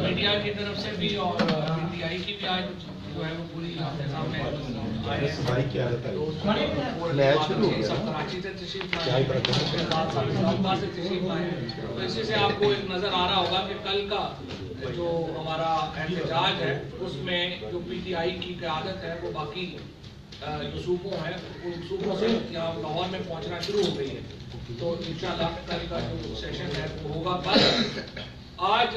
Media کی طرف سے بھی اور پی ٹی آئی کی بھی آج جو ہے وہ پوری سامنے کراچی سے تشریف لائے تو اسی سے آپ کو ایک نظر آ رہا ہوگا کہ کل کا جو ہمارا احتجاج ہے اس میں جو پی ٹی آئی کی قیادت ہے وہ باقی جو صوبوں ہیں ان صوبوں سے یہاں لاہور میں پہنچنا شروع ہو گئی ہے. تو انشاءاللہ کل کا جو سیشن ہے وہ ہوگا. بس آج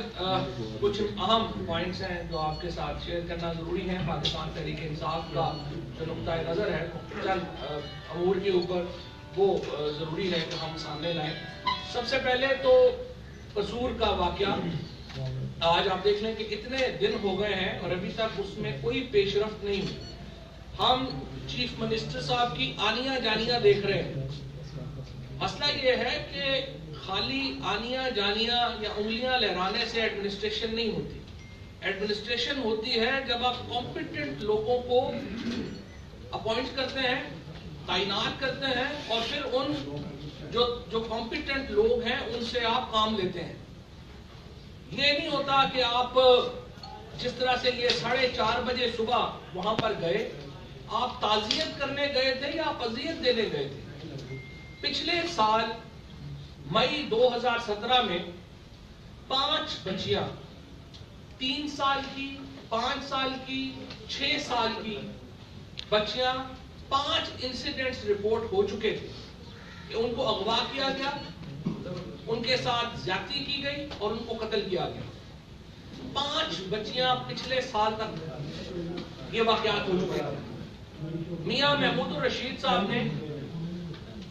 کچھ اہم پوائنٹس ہیں جو آپ کے ساتھ شیئر کرنا ضروری ہے. پاکستان تحریک انصاف کا جو نقطۂ نظر ہے چند امور کے اوپر وہ ضروری ہے کہ ہم سامنے لائیں. سب سے پہلے تو قصور کا واقعہ آج آپ دیکھ لیں کہ اتنے دن ہو گئے ہیں اور ابھی تک اس میں کوئی پیش رفت نہیں ہوئی. ہم چیف منسٹر صاحب کی آنیاں جانیاں دیکھ رہے ہیں. مسئلہ یہ ہے کہ خالی آنیاں جانیاں یا انگلیاں لہرانے سے ایڈمنسٹریشن نہیں ہوتی. ایڈمنسٹریشن ہوتی ہے جب آپ کمپیٹنٹ لوگوں کو اپوائنٹ کرتے ہیں, تعینات کرتے ہیں, اور پھر ان جو کمپیٹنٹ لوگ ہیں ان سے آپ کام لیتے ہیں. یہ نہیں ہوتا کہ آپ جس طرح سے یہ 4:30 بجے صبح وہاں پر گئے, آپ تعزیت کرنے گئے تھے یا آپ اذیت دینے گئے تھے. پچھلے سال مئی 2017 میں 5 بچیاں 3 سال کی, 5 سال کی, 6 سال کی بچیاں 5 انسیڈنٹس رپورٹ ہو چکے تھے کہ ان کو اغوا کیا گیا, ان کے ساتھ زیادتی کی گئی اور ان کو قتل کیا گیا. 5 بچیاں پچھلے سال تک یہ واقعات ہو چکے تھے. میاں محمود الرشید صاحب نے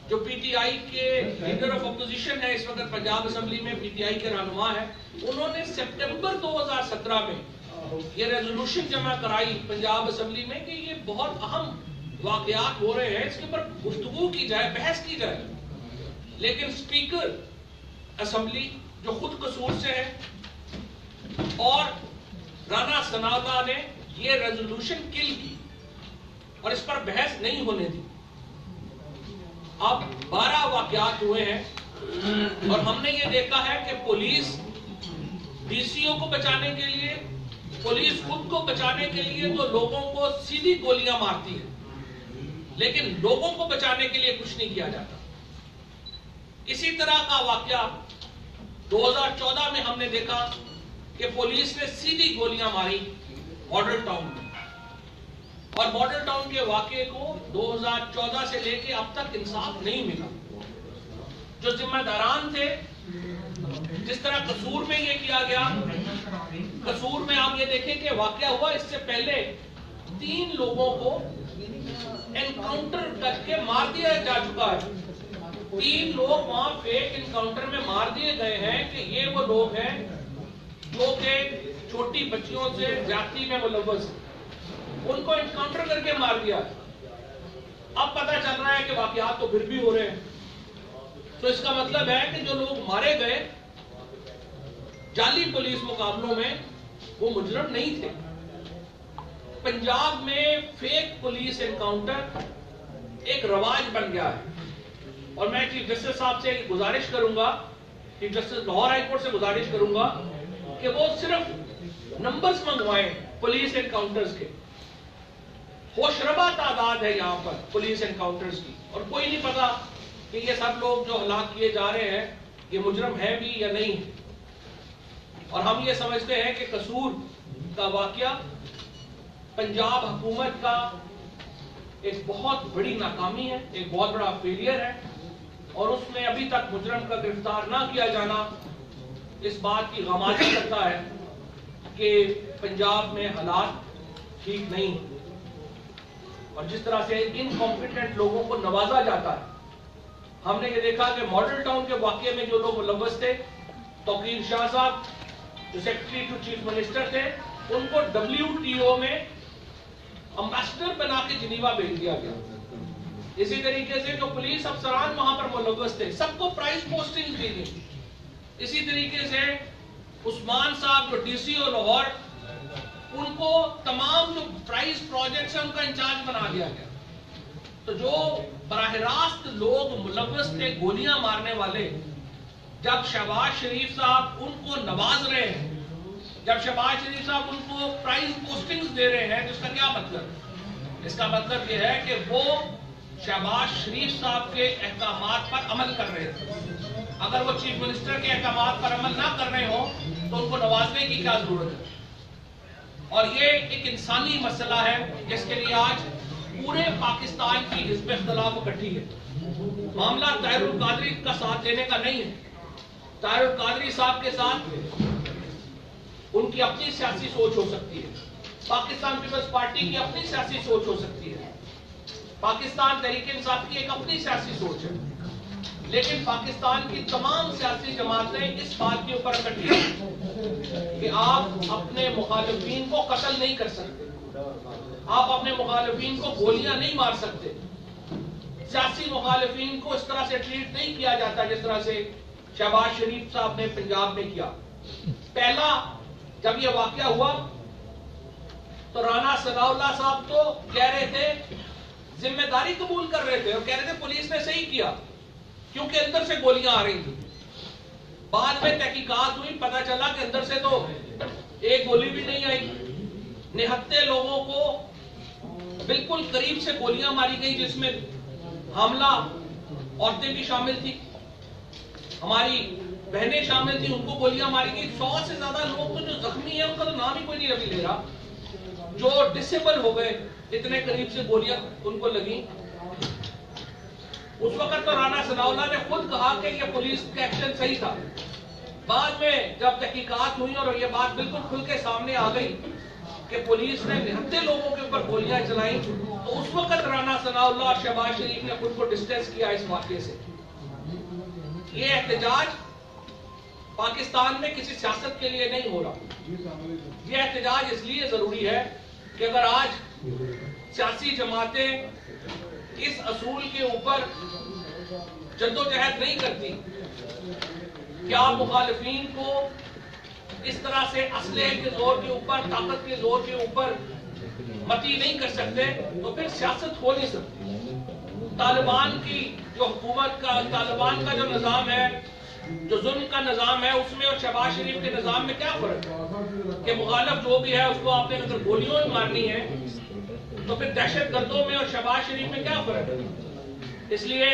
جو پی ٹی آئی کے لیڈر آف اپوزیشن ہے اس وقت پنجاب اسمبلی میں, پی ٹی آئی کے رہنما ہے, انہوں نے سپٹمبر 2017 میں یہ ریزولوشن جمع کرائی پنجاب اسمبلی میں کہ یہ بہت اہم واقعات ہو رہے ہیں, اس کے اوپر گفتگو کی جائے, بحث کی جائے. لیکن اسپیکر اسمبلی جو خود قصور سے ہے اور رانا ثناءاللہ نے یہ ریزولوشن کل کی اور اس پر بحث نہیں ہونے دی. اب 12 واقعات ہوئے ہیں اور ہم نے یہ دیکھا ہے کہ پولیس ڈی سی او کو بچانے کے لیے, پولیس خود کو بچانے کے لیے تو لوگوں کو سیدھی گولیاں مارتی ہے, لیکن لوگوں کو بچانے کے لیے کچھ نہیں کیا جاتا. اسی طرح کا واقعہ 2014 میں ہم نے دیکھا کہ پولیس نے سیدھی گولیاں ماری ماڈل ٹاؤن میں, اور ماڈل ٹاؤن کے واقعے کو 2014 سے لے کے اب تک انصاف نہیں ملا. جو ذمہ داران تھے, جس طرح قصور میں یہ کیا گیا, قصور میں آپ یہ دیکھیں کہ واقعہ ہوا اس سے پہلے 3 لوگوں کو انکاؤنٹر کر کے مار دیا جا چکا ہے. 3 لوگ وہاں فیک انکاؤنٹر میں مار دیے گئے ہیں کہ یہ وہ لوگ ہیں جو کہ چھوٹی بچیوں سے زیادتی میں ملوث ہیں, ان کو انکاؤنٹر کر کے مار دیا. اب پتہ چل رہا ہے کہ واقعات تو پھر بھی ہو رہے ہیں. تو اس کا مطلب ہے کہ جو لوگ مارے گئے جعلی پولیس مقابلوں میں وہ مجرم نہیں تھے. پنجاب میں فیک پولیس انکاؤنٹر ایک رواج بن گیا ہے, اور میں چیف جسٹس صاحب سے گزارش کروں گا, chief justice Lahore high court سے گزارش کروں گا کہ وہ صرف نمبرز منگوائیں پولیس انکاؤنٹرز کے. ہوشربا تعداد ہے یہاں پر پولیس انکاؤنٹرز کی, اور کوئی نہیں پتا کہ یہ سب لوگ جو ہلاک کیے جا رہے ہیں یہ مجرم ہے بھی یا نہیں. اور ہم یہ سمجھتے ہیں کہ قصور کا واقعہ پنجاب حکومت کا ایک بہت بڑی ناکامی ہے, ایک بہت بڑا فیلئر ہے, اور اس میں ابھی تک مجرم کا گرفتار نہ کیا جانا اس بات کی غمازی کرتا ہے کہ پنجاب میں حالات ٹھیک نہیں. اور جس طرح سے ان کمپیٹنٹ لوگوں کو نوازا جاتا ہے, ہم نے یہ دیکھا کہ ماڈل ٹاؤن کے واقعے میں جو لوگ ملوث تھے, توقیر شاہ صاحب جو سیکرٹری ٹو چیف منسٹر تھے, ان کو WTO میں امبیسڈر بنا کے جنیوا بھیج دیا گیا. اسی طریقے سے جو پولیس افسران وہاں پر ملوث تھے سب کو پرائز پوسٹنگ دی گئی. اسی طریقے سے عثمان صاحب جو ڈی سی او لاہور, ان کو تمام جو پرائز پروجیکٹس ہیں ان کا انچارج بنا دیا گیا. تو جو براہ راست لوگ ملوث تھے گولیاں مارنے والے, جب شہباز شریف صاحب ان کو نواز رہے ہیں، جب شہباز شریف صاحب ان کو پرائز پوسٹنگز دے رہے ہیں، تو اس کا کیا مطلب؟ اس کا مطلب یہ ہے کہ وہ شہباز شریف صاحب کے احکامات پر عمل کر رہے تھے۔ اگر وہ چیف منسٹر کے احکامات پر عمل نہ کر رہے ہوں تو ان کو نوازنے کی کیا ضرورت ہے؟ اور یہ ایک انسانی مسئلہ ہے جس کے لیے آج پورے پاکستان کی حزب اختلاف اکٹھی ہے۔ معاملہ طاہر القادری کا ساتھ دینے کا نہیں ہے۔ طاہر القادری صاحب کے ساتھ ان کی اپنی سیاسی سوچ ہو سکتی ہے، پاکستان پیپلز پارٹی کی اپنی سیاسی سوچ ہو سکتی ہے، پاکستان تحریک انصاف کی ایک اپنی سیاسی سوچ ہے، لیکن پاکستان کی تمام سیاسی جماعتیں اس بات کے اوپر اکٹھی ہیں کہ آپ اپنے مخالفین کو قتل نہیں کر سکتے، آپ اپنے مخالفین کو گولیاں نہیں مار سکتے، سیاسی مخالفین کو اس طرح سے ٹریٹ نہیں کیا جاتا جس طرح سے شہباز شریف صاحب نے پنجاب میں کیا۔ پہلا جب یہ واقعہ ہوا تو رانا ثناء اللہ صاحب تو کہہ رہے تھے، ذمہ داری قبول کر رہے تھے اور کہہ رہے تھے پولیس نے صحیح کیا کیونکہ اندر سے گولیاں آ رہی تھیں۔ بعد میں تحقیقات ہوئی، پتہ چلا کہ اندر سے تو ایک گولی بھی نہیں آئی، نہتے لوگوں کو بالکل قریب سے گولیاں ماری گئی جس میں حاملہ عورتیں بھی شامل تھی، ہماری بہنیں شامل تھی، ان کو گولیاں ماری گئی۔ 100 سے زیادہ لوگ تو جو زخمی ہیں ان کا تو نام ہی کوئی نہیں ابھی لے رہا، جو ڈسیبل ہو گئے، اتنے قریب سے گولیاں ان کو لگیں۔ اس وقت تو رانا ثناء اللہ نے خود کہا کہ یہ پولیس کا ایکشن صحیح تھا۔ بعد میں جب تحقیقات ہوئی اور یہ بات بالکل کھل کے سامنے آ گئی کہ پولیس نے نہتے لوگوں کے اوپر گولیاں چلائیں، تو اس وقت رانا ثناء اللہ اور شہباز شریف نے خود کو ڈسٹینس کیا اس واقعے سے۔ یہ احتجاج پاکستان میں کسی سیاست کے لیے نہیں ہو رہا، یہ احتجاج اس لیے ضروری ہے کہ اگر آج سیاسی جماعتیں اس اصول کے اوپر جدوجہد نہیں کرتی کہ آپ مخالفین کو اس طرح سے اسلحے کے زور کے اوپر، طاقت کے زور کے اوپر متی نہیں کر سکتے، تو پھر سیاست ہو نہیں سکتی۔ طالبان کی جو حکومت کا، طالبان کا جو نظام ہے، جو ظلم کا نظام ہے، اس میں اور شہباز شریف کے نظام میں کیا فرق ہے کہ مخالف جو بھی ہے اس کو آپ نے اگر گولیوں میں مارنی ہے تو پھر دہشت گردوں میں اور شہباز شریف میں کیا فرق ہے؟ اس لیے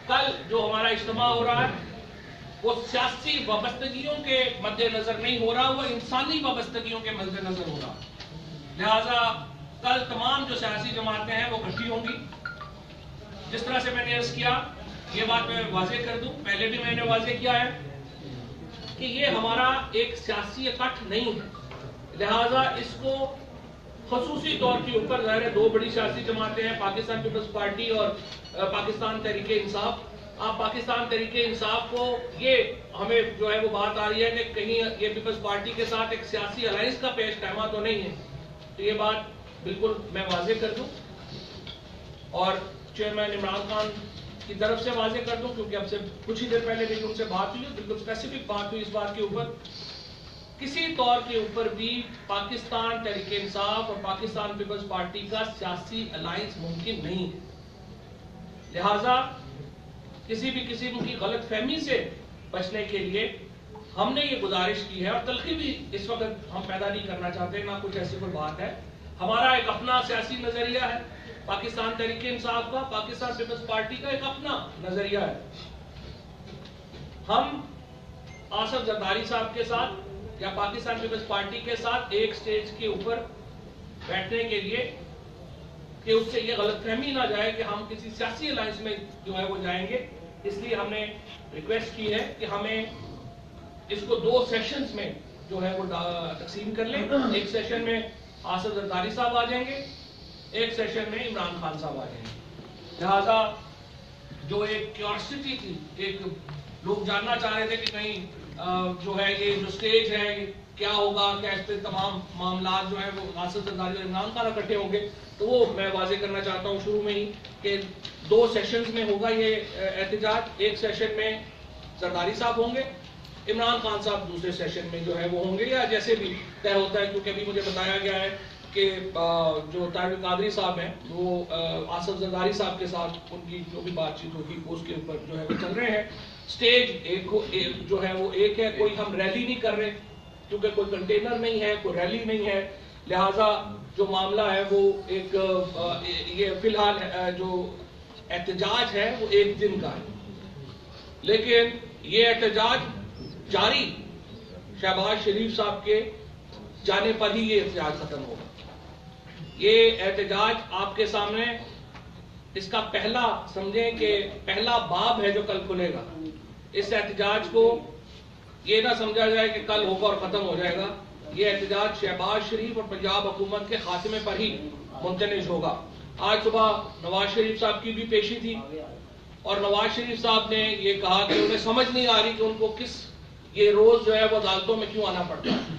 کل جو ہمارا اجتماع ہو رہا ہے وہ سیاسی وابستگیوں کے مد نظر نہیں ہو رہا، وہ انسانی وابستگیوں کے مد نظر ہو رہا۔ لہذا کل تمام جو سیاسی جماعتیں ہیں وہ اکٹھی ہوں گی۔ جس طرح سے میں نے عرض کیا، یہ بات میں واضح کر دوں، پہلے بھی میں نے واضح کیا ہے کہ یہ ہمارا ایک سیاسی اکٹھ نہیں ہے، لہذا اس کو خصوصی طور کے اوپر، ظاہر ہے دو بڑی سیاسی جماعتیں ہیں، پاکستان پیپلز پارٹی اور پاکستان تحریک انصاف۔ آپ پاکستان تحریک انصاف کو یہ ہمیں جو ہے وہ بات آ رہی ہے کہ کہیں یہ پیپلز پارٹی کے ساتھ ایک سیاسی الائنس کا پیش خیمہ تو نہیں ہے، تو یہ بات بالکل میں واضح کر دوں اور چیئرمین عمران خان کی طرف سے واضح کر دوں، کیونکہ اب سے کچھ ہی دیر پہلے بھی ان سے بات ہوئی، بالکل اسپیسیفک بات ہوئی اس بات کے اوپر، کسی طور کے اوپر بھی پاکستان تحریک انصاف اور پاکستان پیپلز پارٹی کا سیاسی الائنس ممکن نہیں ہے۔ لہٰذا کسی بھی قسم کی غلط فہمی سے بچنے کے لیے ہم نے یہ گزارش کی ہے، اور تلخی بھی اس وقت ہم پیدا نہیں کرنا چاہتے، نہ کچھ ایسی کوئی بات ہے۔ ہمارا ایک اپنا سیاسی نظریہ ہے پاکستان تحریک انصاف کا، پاکستان پیپلز پارٹی کا ایک اپنا نظریہ ہے۔ ہم آصف زرداری صاحب کے ساتھ یا پاکستان پیپلز پارٹی کے ساتھ ایک سٹیج کے اوپر بیٹھنے کے لیے کہ اس سے یہ غلط فہمی نہ جائے کہ ہم کسی سیاسی الائنس میں جو ہے وہ جائیں گے، اس لیے ہم نے ریکویسٹ کی ہے کہ ہمیں اس کو 2 سیشنز میں جو ہے وہ تقسیم کر لیں۔ ایک سیشن میں آصف زرداری صاحب آ جائیں گے، ایک سیشن میں عمران خان صاحب آ جائیں گے۔ لہذا جو ایک کیوریوسٹی تھی، ایک لوگ جاننا چاہ رہے تھے کہ کہیں جو ہے یہ جو سٹیج ہے کیا ہوگا، کیا اس پہ تمام معاملات جو ہیں وہ آصف زرداری اور عمران خان اکٹھے ہوں گے، تو وہ میں واضح کرنا چاہتا ہوں شروع میں ہی کہ 2 سیشنز میں ہوگا یہ احتجاج۔ ایک سیشن میں زرداری صاحب ہوں گے، عمران خان صاحب دوسرے سیشن میں جو ہے وہ ہوں گے، یا جیسے بھی طے ہوتا ہے، کیونکہ ابھی مجھے بتایا گیا ہے کہ جو طاہر القادری صاحب ہیں وہ آصف زرداری صاحب کے ساتھ ان کی جو بھی بات چیت ہوگی اس کے اوپر جو ہے وہ چل رہے ہیں۔ سٹیج جو ہے وہ ایک ہے، کوئی ہم ریلی نہیں کر رہے کیونکہ کوئی کنٹینر نہیں ہے، کوئی ریلی نہیں ہے، لہٰذا جو معاملہ ہے وہ ایک یہ فی الحال جو احتجاج ہے وہ ایک دن کا ہے، لیکن یہ احتجاج جاری شہباز شریف صاحب کے جانے پر ہی یہ احتجاج ختم ہوگا۔ یہ احتجاج آپ کے سامنے اس کا پہلا سمجھیں کہ پہلا باب ہے جو کل کھلے گا۔ اس احتجاج کو یہ نہ سمجھا جائے کہ کل ہوگا اور ختم ہو جائے گا، یہ احتجاج شہباز شریف اور پنجاب حکومت کے خاتمے پر ہی منتنج ہوگا۔ آج صبح نواز شریف صاحب کی بھی پیشی تھی اور نواز شریف صاحب نے یہ کہا کہ انہیں سمجھ نہیں آ رہی کہ ان کو یہ روز جو ہے وہ عدالتوں میں کیوں آنا پڑتا ہے۔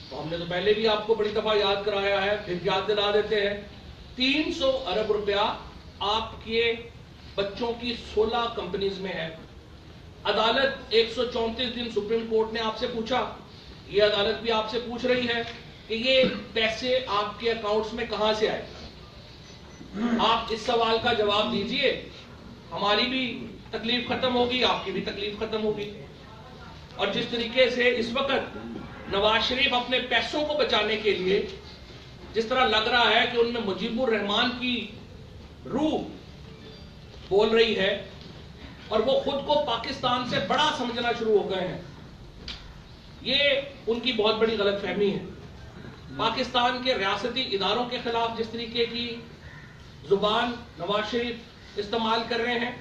تو ہم نے تو پہلے بھی آپ کو بڑی دفعہ یاد کرایا ہے، پھر یاد دلا دیتے ہیں، 300 ارب روپیہ آپ کے بچوں کی 16 کمپنیز میں ہے۔ عدالت 134 دن سپریم کورٹ نے آپ سے پوچھا، یہ عدالت بھی آپ سے پوچھ رہی ہے کہ یہ پیسے آپ کے اکاؤنٹس میں کہاں سے آئے۔ آپ اس سوال کا جواب دیجئے، ہماری بھی تکلیف ختم ہوگی، آپ کی بھی تکلیف ختم ہوگی۔ اور جس طریقے سے اس وقت نواز شریف اپنے پیسوں کو بچانے کے لیے جس طرح لگ رہا ہے کہ ان میں مجیب الرحمان کی روح بول رہی ہے اور وہ خود کو پاکستان سے بڑا سمجھنا شروع ہو گئے ہیں، یہ ان کی بہت بڑی غلط فہمی ہے۔ پاکستان کے ریاستی اداروں کے خلاف جس طریقے کی زبان نواز شریف استعمال کر رہے ہیں،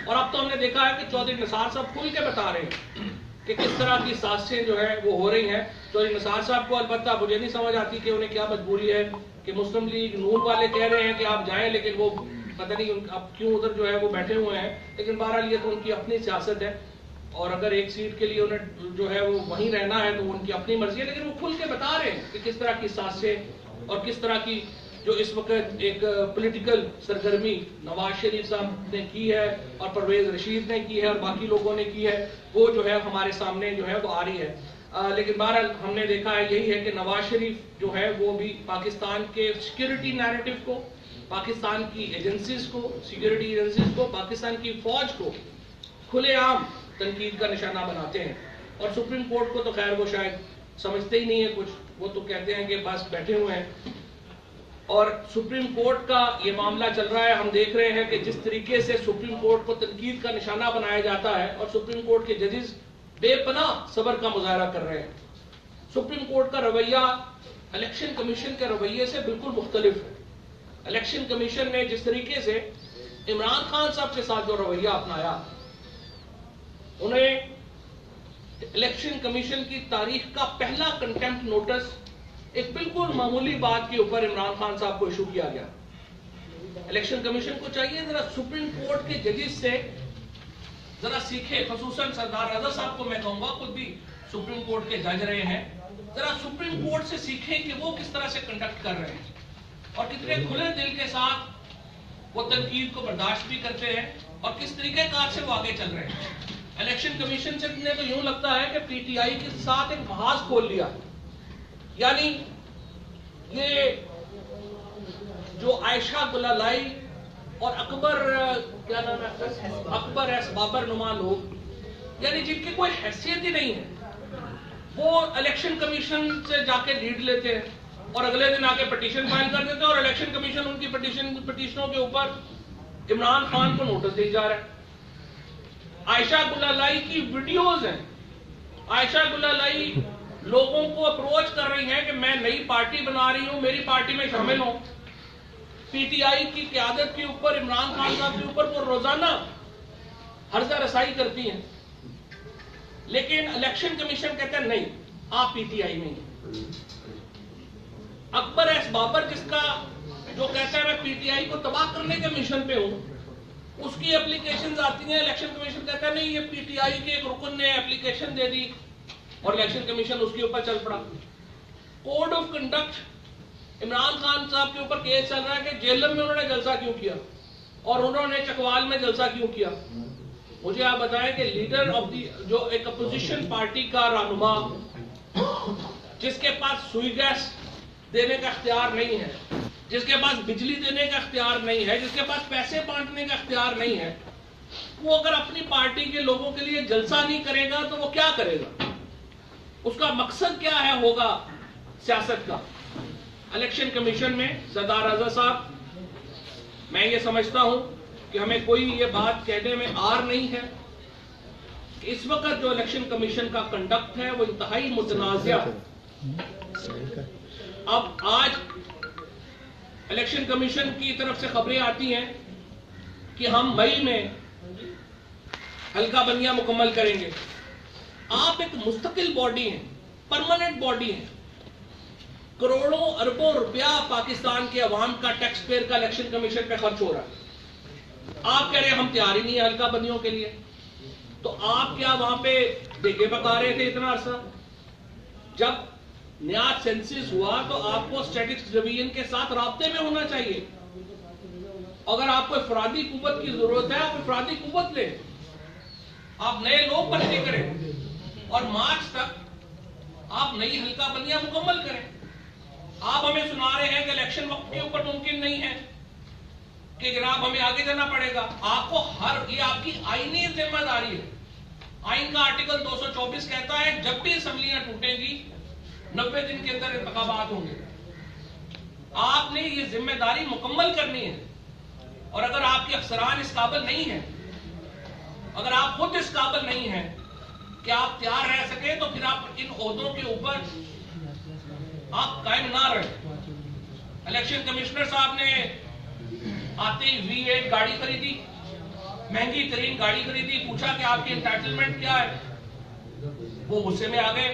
اور اب تو ہم نے دیکھا ہے کہ چودھری نثار صاحب کھل کے بتا رہے ہیں کہ کس طرح کی سازشیں جو ہے وہ ہو رہی ہیں۔ چودھری نثار صاحب کو البتہ مجھے نہیں سمجھ آتی کہ انہیں کیا مجبوری ہے کہ مسلم لیگ نون والے کہہ رہے ہیں کہ آپ جائیں، لیکن وہ پتہ نہیں اب کیوں ادھر جو ہے وہ بیٹھے ہوئے ہیں، لیکن بہرحال یہ تو ان کی اپنی سیاست ہے، اور اگر ایک سیٹ کے لیے انہیں جو ہے وہ وہیں رہنا ہے تو ان کی اپنی مرضی ہے، لیکن وہ کھل کے بتا رہے ہیں کہ کس طرح کی سازشیں اور کس طرح کی جو اس وقت ایک پولیٹیکل سرگرمی نواز شریف صاحب نے کی ہے اور پرویز رشید نے کی ہے اور باقی لوگوں نے کی ہے، وہ جو ہے ہمارے سامنے جو ہے وہ آ رہی ہے۔ لیکن بہرحال ہم نے دیکھا ہے یہی ہے کہ نواز شریف جو ہے وہ بھی پاکستان کے سیکیورٹی نیریٹو کو، پاکستان کی ایجنسیز کو، سیکیورٹی ایجنسیز کو، پاکستان کی فوج کو کھلے عام تنقید کا نشانہ بناتے ہیں، اور سپریم کورٹ کو تو خیر وہ شاید سمجھتے ہی نہیں ہے کچھ، وہ تو کہتے ہیں کہ بس بیٹھے ہوئے ہیں۔ اور سپریم کورٹ کا یہ معاملہ چل رہا ہے، ہم دیکھ رہے ہیں کہ جس طریقے سے سپریم کورٹ کو تنقید کا نشانہ بنایا جاتا ہے اور سپریم کورٹ کے ججز بے پناہ صبر کا مظاہرہ کر رہے ہیں۔ سپریم کورٹ کا رویہ الیکشن کمیشن کے رویے سے بالکل مختلف ہے۔ الیکشن کمیشن نے جس طریقے سے عمران خان صاحب کے ساتھ جو رویہ اپنایا، انہیں الیکشن کمیشن کی تاریخ کا پہلا کنٹیمپٹ نوٹس ایک بالکل معمولی بات کے اوپر عمران خان صاحب کو ایشو کیا گیا۔ الیکشن کمیشن کو چاہیے ذرا سپریم کورٹ کے ججز سے ذرا سیکھے، خصوصاً سردار رضا صاحب کو میں کہوں گا، خود بھی سپریم کورٹ کے جج رہے ہیں، ذرا سپریم کورٹ سے سیکھیں کہ وہ کس طرح سے کنڈکٹ کر رہے ہیں اور کتنے کھلے دل کے ساتھ وہ تنقید کو برداشت بھی کرتے ہیں اور کس طریقے کار سے وہ آگے چل رہے ہیں۔ الیکشن کمیشن سے تو یوں لگتا ہے کہ پی ٹی آئی کے ساتھ ایک محاذ کھول لیا، یعنی یہ جو عائشہ گلالائی اور اکبر کیا نام ہے، اکبر ایس بابر نما لوگ، یعنی جن کی کوئی حیثیت ہی نہیں ہے، وہ الیکشن کمیشن سے جا کے لیڈ لیتے ہیں اور اگلے دن آ کے پٹیشن فائل کر دیتے ہیں، اور الیکشن کمیشن ان کی پٹیشنوں کے اوپر عمران خان کو نوٹس دے جا رہا ہے۔ عائشہ گلالائی کی ویڈیوز ہیں، عائشہ گلالائی لوگوں کو اپروچ کر رہی ہیں کہ میں نئی پارٹی بنا رہی ہوں، میری پارٹی میں شامل ہوں۔ پی ٹی آئی کی قیادت کے اوپر، عمران خان صاحب کے اوپر وہ روزانہ ہرزہ رسائی کرتی ہیں، لیکن الیکشن کمیشن کہتا ہے نہیں، آپ پی ٹی آئی میں ہیں۔ اکبر ایس بابر جس کا جو کہتا ہے میں پی ٹی آئی کو تباہ کرنے کے مشن پہ ہوں، اس کی اپلیکیشنز آتی ہیں، الیکشن کمیشن کہتا ہے نہیں، یہ پی ٹی آئی کے ایک رکن نے اپلیکیشن دے دی اور الیکشن کمیشن اس کے اوپر چل پڑا۔ Code of conduct, Imran Khan صاحب کے اوپر کیس چل رہا ہے کہ جیلم میں انہوں نے جلسہ کیوں کیا اور انہوں نے چکوال میں جلسہ کیوں کیا۔ مجھے آپ بتائیں کہ لیڈر آف دی جو ایک اپوزیشن پارٹی کا رہنما، جس کے پاس سوئی گیس دینے کا اختیار نہیں ہے، جس کے پاس بجلی دینے کا اختیار نہیں ہے، جس کے پاس پیسے بانٹنے کا اختیار نہیں ہے، وہ اگر اپنی پارٹی کے لوگوں کے لیے جلسہ نہیں کرے گا تو وہ کیا کرے گا؟ اس کا مقصد کیا ہے ہوگا سیاست کا؟ الیکشن کمیشن میں سردار رضا صاحب، میں یہ سمجھتا ہوں کہ ہمیں کوئی یہ بات کہنے میں آر نہیں ہے کہ اس وقت جو الیکشن کمیشن کا کنڈکٹ ہے وہ انتہائی متنازع ہے۔ اب آج الیکشن کمیشن کی طرف سے خبریں آتی ہیں کہ ہم مئی میں حلقہ بندیاں مکمل کریں گے۔ آپ ایک مستقل باڈی ہیں، پرماننٹ باڈی ہیں، کروڑوں اربوں روپیہ پاکستان کے عوام کا ٹیکس پیئر کا الیکشن کمیشن پہ خرچ ہو رہا ہے۔ آپ کہہ رہے ہیں ہم تیار ہی نہیں ہیں حلقہ بندیوں کے لیے، تو آپ کیا وہاں پہ دیگے پکا رہے تھے اتنا عرصہ؟ جب نیا سینسس ہوا تو آپ کو اسٹیٹسٹکس ڈویژن کے ساتھ رابطے میں ہونا چاہیے۔ اگر آپ کو افرادی قوت کی ضرورت ہے آپ افرادی قوت لیں، آپ نئے لوگ بھرتی کریں اور مارچ تک آپ نئی حلقہ بندیاں مکمل کریں۔ آپ ہمیں سنا رہے ہیں کہ الیکشن وقت کے اوپر ممکن نہیں ہے کہ جناب ہمیں آگے جانا پڑے گا۔ آپ کو یہ آپ کی آئینی ذمہ داری ہے۔ آئین کا آرٹیکل 224 کہتا ہے جب بھی اسمبلیاں ٹوٹیں گی 90 دن کے اندر انتخابات ہوں گے۔ آپ نے یہ ذمہ داری مکمل کرنی ہے، اور اگر آپ کے افسران اس قابل نہیں ہیں، اگر آپ خود اس قابل نہیں ہیں کہ آپ تیار رہ سکے، تو پھر آپ ان عہدوں کے اوپر آپ قائم نہ رہیں۔ الیکشن کمشنر صاحب نے آتے ہی V8 گاڑی خریدی، مہنگی ترین گاڑی خریدی، پوچھا کہ آپ کی انٹائٹلمنٹ کیا ہے؟ وہ غصے میں آ گئے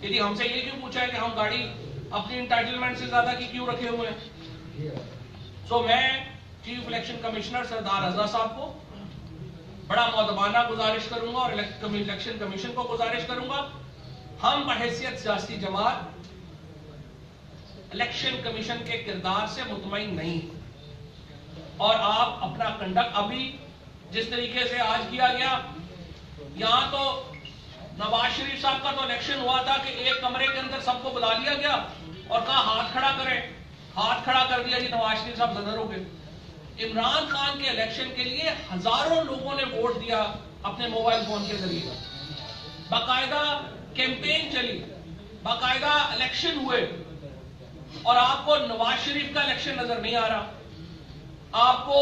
کہ جی ہم سے یہ کیوں پوچھا ہے کہ ہم گاڑی اپنی انٹائٹلمنٹ سے زیادہ کی کیوں رکھے ہوئے ہیں؟ سو میں چیف الیکشن کمشنر سردار رضا صاحب کو بڑا مؤدبانہ گزارش کروں گا اور الیکشن کمیشن کو گزارش کروں گا، ہم بحیثیت سیاسی جماعت الیکشن کمیشن کے کردار سے مطمئن نہیں، اور آپ اپنا کنڈکٹ ابھی جس طریقے سے آج کیا گیا، یہاں تو نواز شریف صاحب کا تو الیکشن ہوا تھا کہ ایک کمرے کے اندر سب کو بلا لیا گیا اور کہا ہاتھ کھڑا کریں، ہاتھ کھڑا کر دیا جی نواز شریف صاحب صدر ہو گئے۔ عمران خان کے الیکشن کے لیے ہزاروں لوگوں نے ووٹ دیا اپنے موبائل فون کے ذریعے، باقاعدہ کیمپین چلی، باقاعدہ الیکشن ہوئے، اور آپ کو نواز شریف کا الیکشن نظر نہیں آ رہا، آپ کو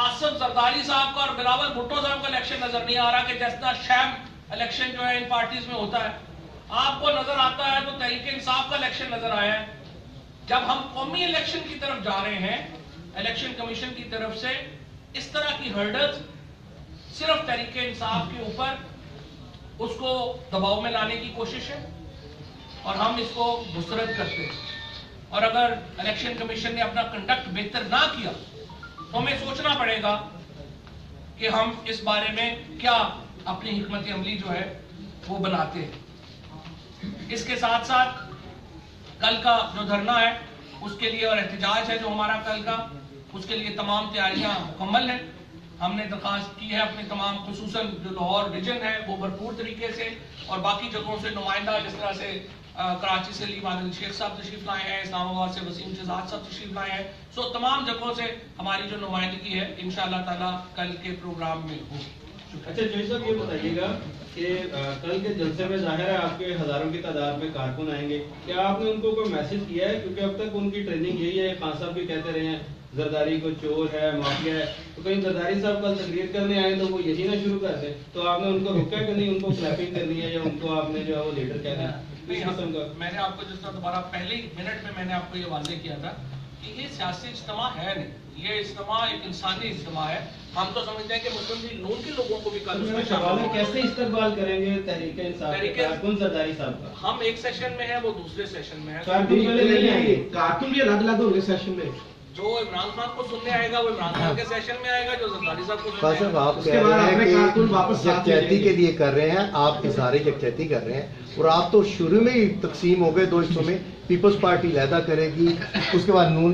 آصف زرداری صاحب کا اور بلاول بھٹو صاحب کا الیکشن نظر نہیں آ رہا کہ جیسا شیم الیکشن جو ہے ان پارٹیز میں ہوتا ہے، آپ کو نظر آتا ہے تو تحریک انصاف کا الیکشن نظر آیا ہے۔ جب ہم قومی الیکشن کی طرف جا رہے ہیں، الیکشن کمیشن کی طرف سے اس طرح کی ہرڈلز صرف تحریک انصاف کے اوپر اس کو دباؤ میں لانے کی کوشش ہے، اور ہم اس کو مسترد کرتے ہیں۔ اور اگر الیکشن کمیشن نے اپنا کنڈکٹ بہتر نہ کیا تو ہمیں سوچنا پڑے گا کہ ہم اس بارے میں کیا اپنی حکمت عملی جو ہے وہ بناتے ہیں۔ اس کے ساتھ ساتھ کل کا جو دھرنا ہے اس کے لیے اور احتجاج ہے جو ہمارا کل کا، اس کے لیے تمام تیاریاں مکمل ہیں۔ ہم نے درخواست کی ہے اپنے تمام، خصوصاً جو لاہور ریجن ہے وہ بھرپور طریقے سے، اور باقی جگہوں سے نمائندہ جس طرح سے کراچی سے علی عادل شیخ صاحب تشریف لائے ہیں، اسلام آباد سے وسیم شہزاد صاحب تشریف لائے ہیں، سو تمام جگہوں سے ہماری جو نمائندگی ہے انشاءاللہ تعالیٰ کل کے پروگرام میں ہو۔ اچھا جوئی صاحب یہ بتائیے گا کہ کل کے جلسے میں ظاہر ہے آپ کے ہزاروں کی تعداد میں کارکن آئیں گے، کیا آپ نے ان کو کوئی میسج کیا ہے؟ کیونکہ اب تک ان کی ٹریننگ یہی ہے، خان صاحب بھی کہتے رہے ہیں زرداری کو چور ہے، مافیا ہے، تو کہیں زرداری صاحب کل تقریر کرنے آئے تو وہ یہی نہ شروع کر دیں، تو آپ نے ان کو روکا کہ نہیں ان کو کلیپنگ کرنی ہے یا ان کو آپ نے جو ہے وہ لیڈر کہنا ہے؟ میں نے آپ کو جس طرح دوبارہ پہلے ہی منٹ میں نے آپ کو یہ واضح کیا تھا کہ یہ سیاسی اجتماع ہے نہیں، یہ اجتماع ایک انسانی اجتماع ہے۔ ہم تو سمجھتے ہیں کہ مسلم لیگ نون کے لوگوں کو بھی کل اس میں شامل ہے، کیسے استقبال کریں گے تحریک انصاف کارکن زرداری صاحب کا؟ ہم ایک سیشن میں ہیں، وہ دوسرے سیشن میں ہے، کارکن بھی الگ الگ ہوں گے سیشن میں۔ جو عمران خان کو سننے آئے گا وہ عمران خان کے سیشن میں آئے گا، جو زرداری صاحب کو خان صاحب آپ کہہ رہے ہیں کہ یکجہتی کے لیے کر رہے ہیں، آپ اظہار یکجہتی کر رہے ہیں، اور آپ تو شروع میں ہی تقسیم ہو گئے دو حصوں میں، پیپلز پارٹی علیحدہ کرے گی، اس کے بعد نون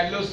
LOC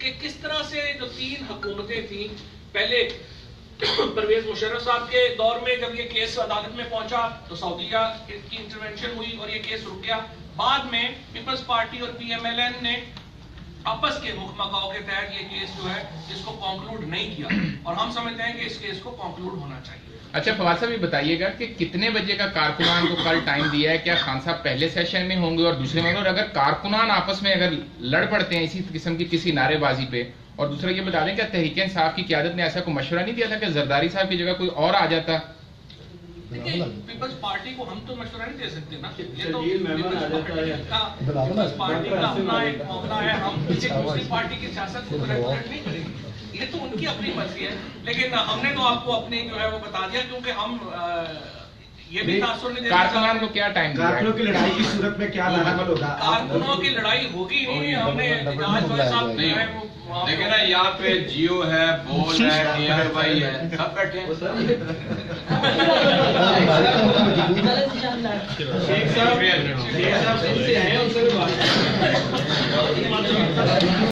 کہ کس طرح سے جو 3 حکومتیں تھیں، پہلے پرویز مشرف صاحب کے دور میں جب یہ کیس عدالت میں پہنچا تو سعودیہ کی انٹرونشن ہوئی اور یہ کیس رک گیا، بعد میں پیپلز پارٹی اور پی ایم ایل این نے آپس کے مخمقاؤں کے تحت یہ کیس جو ہے اس کو کنکلوڈ نہیں کیا، اور ہم سمجھتے ہیں کہ اس کیس کو کنکلوڈ ہونا چاہیے۔ اچھا فواد صاحب یہ بتائیے گا کہ کتنے بجے کا کارکنان کو کل ٹائم دیا ہے؟ کیا خان صاحب پہلے سیشن میں ہوں گے اور دوسرے میں، اور اگر کارکنان آپس میں اگر لڑ پڑتے ہیں اسی قسم کی کسی نعرے بازی پہ، اور دوسرا یہ بتا دیں کیا تحریک انصاف کی قیادت نے ایسا کوئی مشورہ نہیں دیا تھا کہ زرداری صاحب کی جگہ کوئی اور آ جاتا؟ دیکھیں پیپلز پارٹی کو ہم تو مشورہ نہیں دے سکتے نا، یہ تو شرجیل مہمان آ جاتا ہے۔ پیپلز پارٹی کا اپنا ایک معاملہ ہے، ہم کسی دوسری پارٹی کی سیاست کو ریگولیٹ نہیں کریں گے، یہ تو ان کی اپنی مرضی ہے، لیکن ہم نے تو آپ کو اپنی جو ہے وہ بتا دیا، کیونکہ ہم یہ بھی تاثر نہیں دے کارکنان کو کیا ٹائم دیا ہے؟ کارکنوں کی لڑائی کی صورت میں کیا عمل ہوگا؟ کارکنوں کی لڑائی ہوگی نہیں، ہم نے اعتجاج بھائی صاحب جو ہے وہ دیکھیں نا یہاں پہ جیو ہے، بول ہے، اے آر وائی ہے، سب بیٹھے ہیں۔ شیخ صاحب سے آئے ہیں، ان سے بھی بات